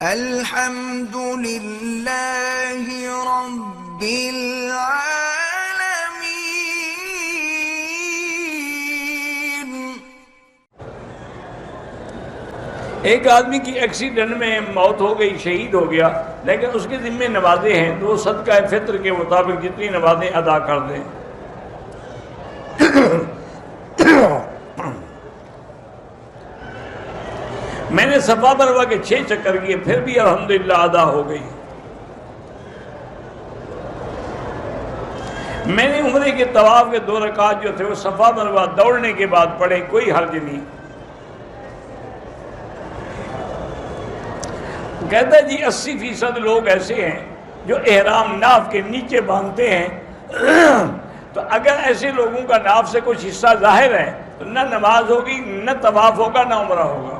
الحمد للہ رب العالمین۔ ایک آدمی کی ایکسیڈنٹ میں موت ہو گئی، شہید ہو گیا، لیکن اس کے ذمے نمازیں ہیں تو وہ صدقہ فطر کے مطابق جتنی نمازیں ادا کر دیں۔ میں نے صفا مروہ کے 6 چکر کیے، پھر بھی الحمدللہ ادا ہو گئی۔ میں نے عمرے کے طواف کے 2 رکعت جو تھے وہ صفا مروہ دوڑنے کے بعد پڑھے، کوئی حرج نہیں۔ کہتا ہے جی 80% لوگ ایسے ہیں جو احرام ناف کے نیچے باندھتے ہیں، تو اگر ایسے لوگوں کا ناف سے کچھ حصہ ظاہر ہے تو نہ نماز ہوگی، نہ طواف ہوگا، نہ عمرہ ہوگا۔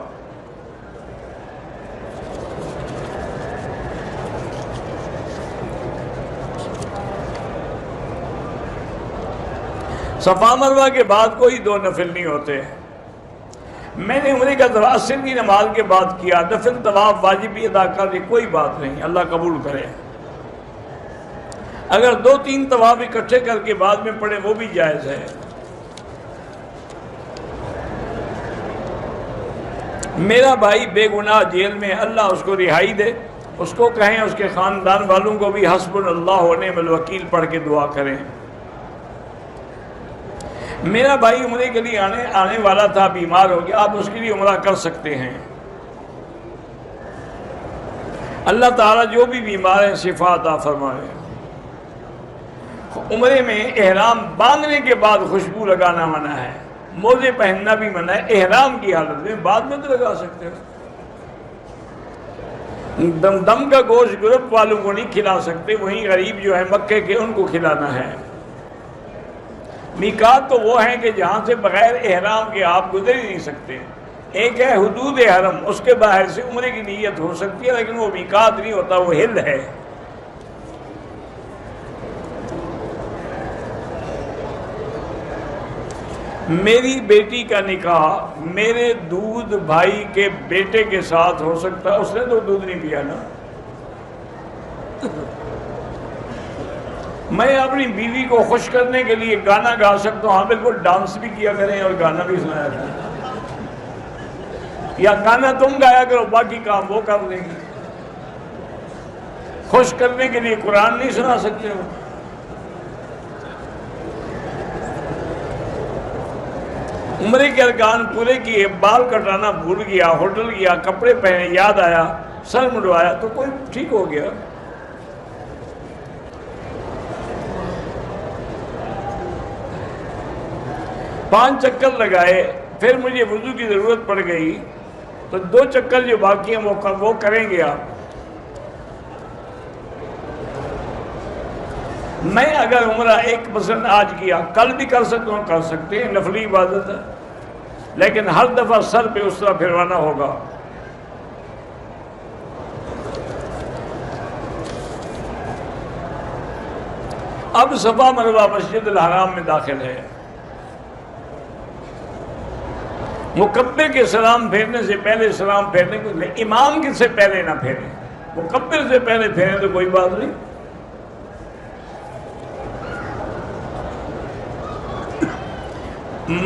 صفا مروہ کے بعد کوئی 2 نفل نہیں ہوتے۔ میں نے عمرے کا عصر کی نماز کے بعد کیا، نفل طواف واجب بھی ادا کر دی، کوئی بات نہیں، اللہ قبول کرے۔ اگر 2-3 طواف اکٹھے کر کے بعد میں پڑھے وہ بھی جائز ہے۔ میرا بھائی بے گناہ جیل میں، اللہ اس کو رہائی دے، اس کو کہیں اس کے خاندان والوں کو بھی حسبنا اللہ و نعم الوکیل پڑھ کے دعا کریں۔ میرا بھائی عمرے کے لیے آنے والا تھا، بیمار ہو گیا، آپ اس کے لیے عمرہ کر سکتے ہیں۔ اللہ تعالیٰ جو بھی بیمار ہیں شفا عطا فرمائے۔ عمرے میں احرام باندھنے کے بعد خوشبو لگانا منع ہے، موزے پہننا بھی منع ہے، احرام کی حالت میں، بعد میں تو لگا سکتے ہو۔ دم کا گوشت گروپ والوں کو نہیں کھلا سکتے، وہیں غریب جو ہے مکے کے ان کو کھلانا ہے۔ میقات تو وہ ہیں کہ جہاں سے بغیر احرام کے آپ گزر ہی نہیں سکتے۔ ایک ہے حدود حرم، اس کے باہر سے عمرے کی نیت ہو سکتی ہے، لیکن وہ میقات نہیں ہوتا، وہ ہل ہے۔ میری بیٹی کا نکاح میرے دودھ بھائی کے بیٹے کے ساتھ ہو سکتا ہے، اس نے تو دودھ نہیں پیا نا۔ میں اپنی بیوی کو خوش کرنے کے لیے گانا گا سکتا ہوں، ہاں بالکل، ڈانس بھی کیا کریں اور گانا بھی سنایا کریں، یا گانا تم گایا کرو، باقی کام وہ کر لیں گے۔ خوش کرنے کے لیے قرآن نہیں سنا سکتے ہو۔ عمرے کے ارکان پورے کیے، بال کٹانا بھول گیا، ہوٹل گیا، کپڑے پہنے، یاد آیا، سر مڈوایا تو کوئی ٹھیک ہو گیا۔ پانچ چکر لگائے، پھر مجھے وضو کی ضرورت پڑ گئی تو 2 چکر جو باقی ہیں وہ کریں گے آپ۔ میں اگر عمرہ ایک مثلا آج کیا، کل بھی کر سکتا ہوں، کر سکتے ہیں، نفلی عبادت ہے، لیکن ہر دفعہ سر پہ اس طرح پھروانا ہوگا۔ اب صفا مروہ مسجد الحرام میں داخل ہے، مکبر کے سلام پھیرنے سے پہلے سلام پھیرنے کو، امام کے سے پہلے نہ پھیریں، مکبر سے پہلے پھیریں تو کوئی بات نہیں۔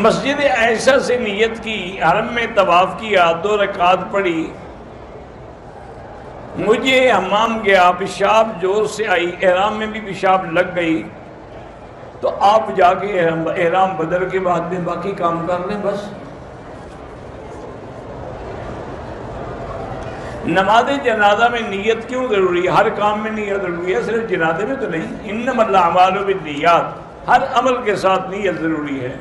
مسجد عائشہ سے نیت کی، حرم میں طواف کیا، 2 رکعت پڑھی، مجھے حمام گیا، پیشاب زور سے آئی، احرام میں بھی پیشاب لگ گئی، تو آپ جا کے احرام بدل کے بعد میں باقی کام کر لیں بس۔ نماز جنازہ میں نیت کیوں ضروری ہے؟ ہر کام میں نیت ضروری ہے، صرف جنازے میں تو نہیں۔ انما الاعمال بالنیات، ہر عمل کے ساتھ نیت ضروری ہے۔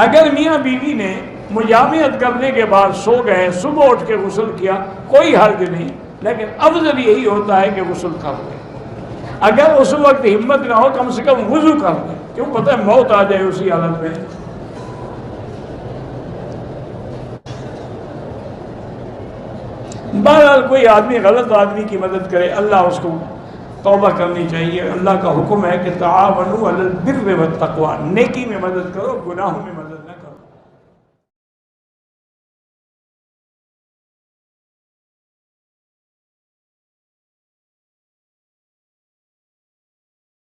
اگر میاں بیوی نے مجامعت کرنے کے بعد سو گئے، صبح اٹھ کے غسل کیا، کوئی حرج نہیں، لیکن افضل یہی ہوتا ہے کہ غسل کر لیں۔ اگر اس وقت ہمت نہ ہو کم سے کم وضو کر لیں، کیوں پتہ ہے موت آ جائے اسی حالت میں۔ بہرحال کوئی آدمی غلط آدمی کی مدد کرے، اللہ اس کو توبہ کرنی چاہیے۔ اللہ کا حکم ہے کہ تعاونوا علی البر والتقوی، نیکی میں مدد کرو، گناہوں میں مدد نہ کرو۔